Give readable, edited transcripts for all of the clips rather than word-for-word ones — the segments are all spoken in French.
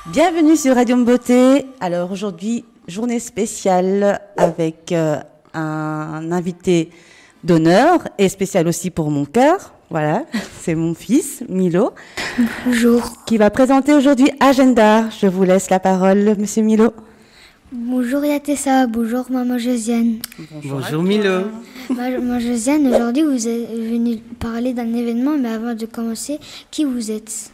Bienvenue sur Radio Beauté. Alors aujourd'hui, journée spéciale avec un invité d'honneur et spécial aussi pour mon cœur. Voilà, c'est mon fils, Milo. Bonjour. Qui va présenter aujourd'hui Agenda. Je vous laisse la parole, monsieur Milo. Bonjour Yatessa, bonjour maman Josiane. Bonjour Milo. Maman Josiane, aujourd'hui vous êtes venue parler d'un événement, mais avant de commencer, qui vous êtes ?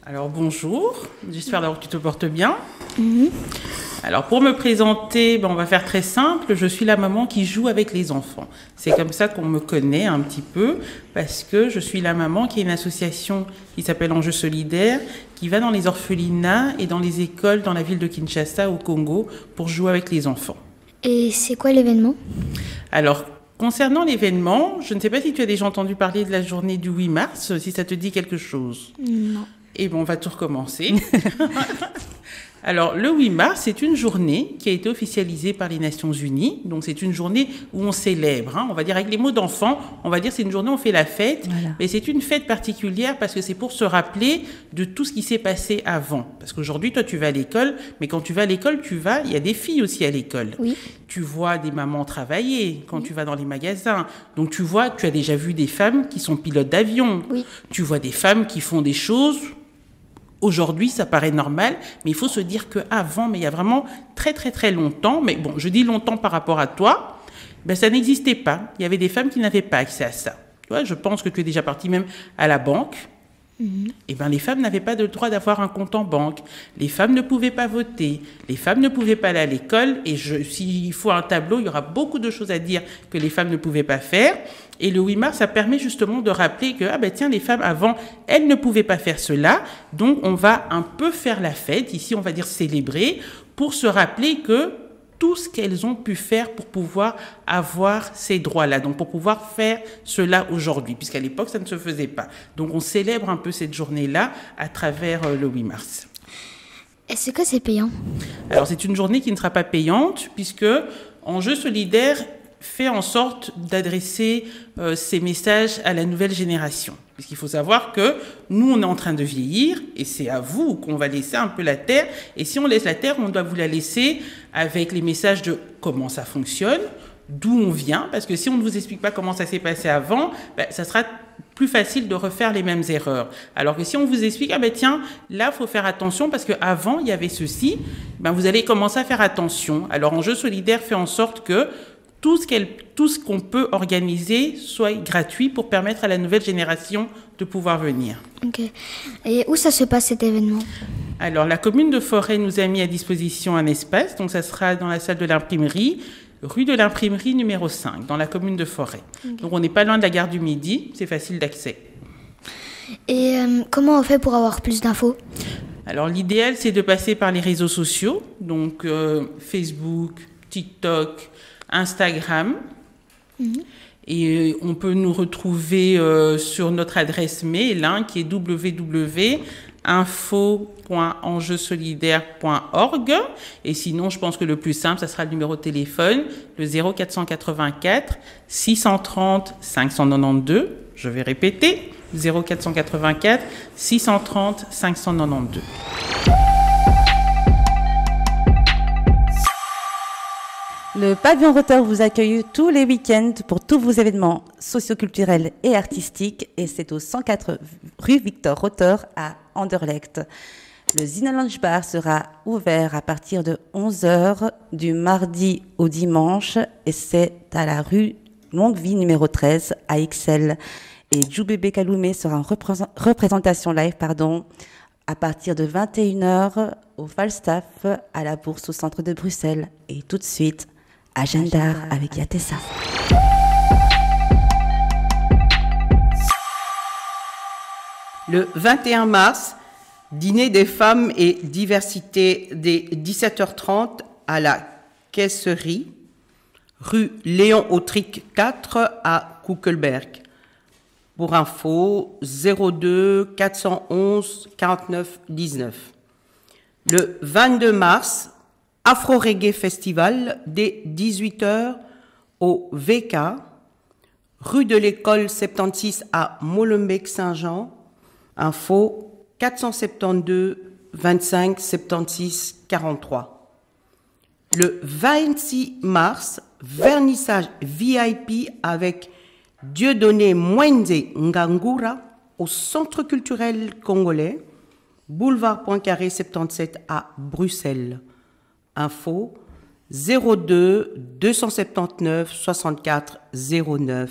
Alors bonjour, j'espère d'abord que tu te portes bien. Alors pour me présenter, on va faire très simple, je suis la maman qui joue avec les enfants. C'est comme ça qu'on me connaît un petit peu, parce que je suis la maman qui a une association qui s'appelle Enjeux Solidaires, qui va dans les orphelinats et dans les écoles dans la ville de Kinshasa au Congo pour jouer avec les enfants. Et c'est quoi l'événement ? Alors, concernant l'événement, je ne sais pas si tu as déjà entendu parler de la journée du 8 mars, si ça te dit quelque chose. Non. Et on va tout recommencer. Alors, le 8 mars, c'est une journée qui a été officialisée par les Nations Unies. Donc, c'est une journée où on célèbre. On va dire, avec les mots d'enfant, on va dire c'est une journée où on fait la fête. Voilà. Mais c'est une fête particulière parce que c'est pour se rappeler de tout ce qui s'est passé avant. Parce qu'aujourd'hui, toi, tu vas à l'école. Mais quand tu vas à l'école, il y a des filles aussi à l'école. Oui. Tu vois des mamans travailler quand tu vas dans les magasins. Donc, tu as déjà vu des femmes qui sont pilotes d'avion. Oui. Tu vois des femmes qui font des choses. Aujourd'hui, ça paraît normal, mais il faut se dire qu'avant, mais il y a vraiment très, très, très longtemps, mais bon, je dis longtemps par rapport à toi, ça n'existait pas. Il y avait des femmes qui n'avaient pas accès à ça. Tu vois, je pense que tu es déjà partie même à la banque. Et les femmes n'avaient pas le droit d'avoir un compte en banque. Les femmes ne pouvaient pas voter. Les femmes ne pouvaient pas aller à l'école. Et s'il faut un tableau, il y aura beaucoup de choses à dire que les femmes ne pouvaient pas faire. Et le 8 mars, ça permet justement de rappeler que, les femmes avant, elles ne pouvaient pas faire cela. Donc, on va un peu faire la fête. Ici, on va dire célébrer pour se rappeler que tout ce qu'elles ont pu faire pour pouvoir avoir ces droits-là, donc pour pouvoir faire cela aujourd'hui, puisqu'à l'époque, ça ne se faisait pas. Donc, on célèbre un peu cette journée-là à travers le 8 mars. Est-ce que c'est payant ? Alors, c'est une journée qui ne sera pas payante, puisque Enjeux Solidaires fait en sorte d'adresser ces messages à la nouvelle génération. Puisqu'il faut savoir que nous, on est en train de vieillir et c'est à vous qu'on va laisser un peu la terre. Et si on laisse la terre, on doit vous la laisser avec les messages de comment ça fonctionne, d'où on vient. Parce que si on ne vous explique pas comment ça s'est passé avant, ça sera plus facile de refaire les mêmes erreurs. Alors que si on vous explique, là, il faut faire attention parce qu'avant, il y avait ceci, vous allez commencer à faire attention. Alors, Enjeux Solidaires fait en sorte que tout ce qu'on peut organiser soit gratuit pour permettre à la nouvelle génération de pouvoir venir. Ok. Et où ça se passe cet événement ? Alors, la commune de Forêt nous a mis à disposition un espace. Donc, ça sera dans la salle de l'imprimerie, rue de l'imprimerie numéro 5, dans la commune de Forêt. Okay. Donc, on n'est pas loin de la gare du Midi. C'est facile d'accès. Et comment on fait pour avoir plus d'infos ? Alors, l'idéal, c'est de passer par les réseaux sociaux. Donc, Facebook, TikTok, Instagram. Et on peut nous retrouver sur notre adresse mail qui est www.info.enjeusolidaire.org. Et sinon, je pense que le plus simple, ça sera le numéro de téléphone, le 0484 630 592. Je vais répéter, 0484 630 592. Le pavillon Rotor vous accueille tous les week-ends pour tous vos événements socioculturels et artistiques et c'est au 104 rue Victor Rotor à Anderlecht. Le Zina Lounge Bar sera ouvert à partir de 11h du mardi au dimanche et c'est à la rue Longue-Vie numéro 13 à Ixelles. Et Djoubébé Kaloumé sera en représentation live, à partir de 21h au Falstaff à la Bourse au centre de Bruxelles. Et tout de suite, Agenda avec Yatessa. Le 21 mars, dîner des femmes et diversité dès 17h30 à la Caisserie, rue Léon Autric 4 à Kuckelberg. Pour info, 02 411 49 19. Le 22 mars, Afro Reggae Festival dès 18h au VK, rue de l'École 76 à Molenbeek-Saint-Jean. Info 472 25 76 43. Le 26 mars, vernissage VIP avec Dieudonné Mwenze Ngangura au Centre culturel congolais, boulevard Poincaré 77 à Bruxelles. Info 02 279 64 09.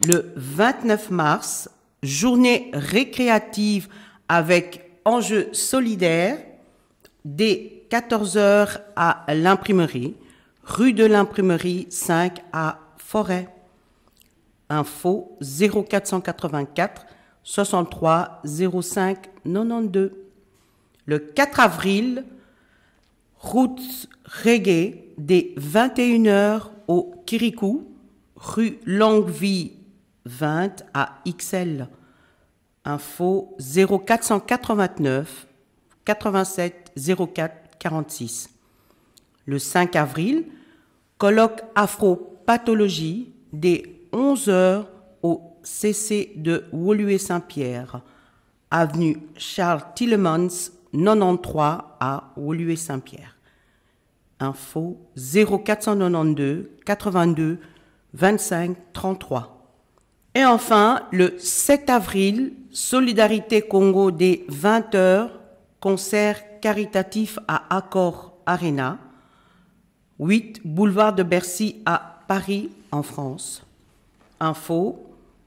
Le 29 mars, journée récréative avec enjeux solidaires dès 14h à l'imprimerie, rue de l'Imprimerie 5 à Forêt. Info 0484 63 05 92. Le 4 avril, route reggae dès 21h au Kirikou, rue Longue-Vie 20 à XL. Info 0489 87 04 46. Le 5 avril, colloque afro-pathologie dès 11h au CC de Woluwe-Saint-Pierre, avenue Charles Tillemans 93 à Woluwe-Saint-Pierre. Info 0492 82 25 33. Et enfin, le 7 avril, Solidarité Congo dès 20h, concert caritatif à Accor Arena, 8 boulevard de Bercy à Paris, en France. Info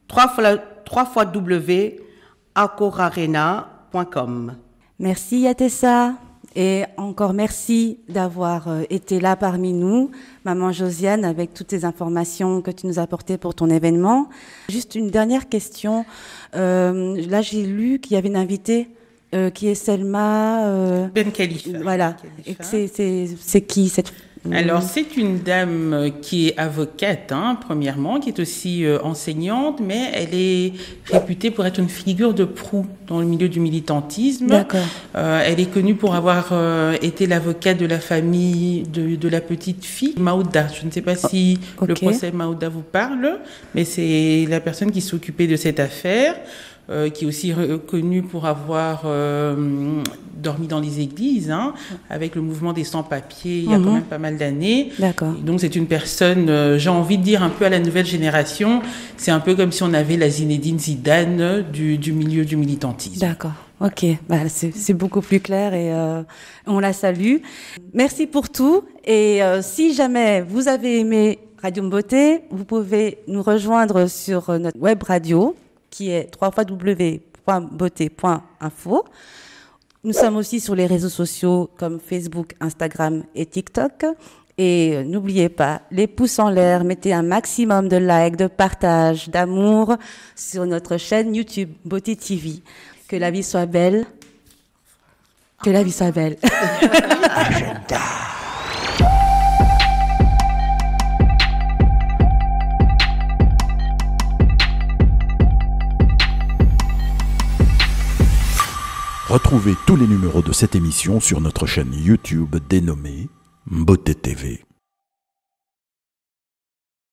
3www.accorarena.com. Merci Yatessa. Et encore merci d'avoir été là parmi nous, Maman Josiane, avec toutes ces informations que tu nous as apportées pour ton événement. Juste une dernière question. Là, j'ai lu qu'il y avait une invitée qui est Selma... Ben Khalifa. Voilà. Ben Khalifa. Et c'est qui cette... Alors, c'est une dame qui est avocate, premièrement, qui est aussi enseignante, mais elle est réputée pour être une figure de proue dans le milieu du militantisme. D'accord. Elle est connue pour avoir été l'avocate de la famille de la petite fille Maouda. Je ne sais pas si le procès Maouda vous parle, mais c'est la personne qui s'occupait de cette affaire. Qui est aussi reconnue pour avoir dormi dans les églises, avec le mouvement des sans-papiers il y a quand même pas mal d'années. D'accord. Et donc c'est une personne, j'ai envie de dire un peu à la nouvelle génération, c'est un peu comme si on avait la Zinedine Zidane du milieu du militantisme. D'accord. Ok, c'est beaucoup plus clair et on la salue. Merci pour tout. Et si jamais vous avez aimé Radio Mbote, vous pouvez nous rejoindre sur notre web radio qui est www.mbote.info. Nous sommes aussi sur les réseaux sociaux comme Facebook, Instagram et TikTok. Et n'oubliez pas, les pouces en l'air, mettez un maximum de likes, de partage, d'amour sur notre chaîne YouTube Mbote TV. Que la vie soit belle. Que la vie soit belle. Agenda. Retrouvez tous les numéros de cette émission sur notre chaîne YouTube dénommée Mbote TV.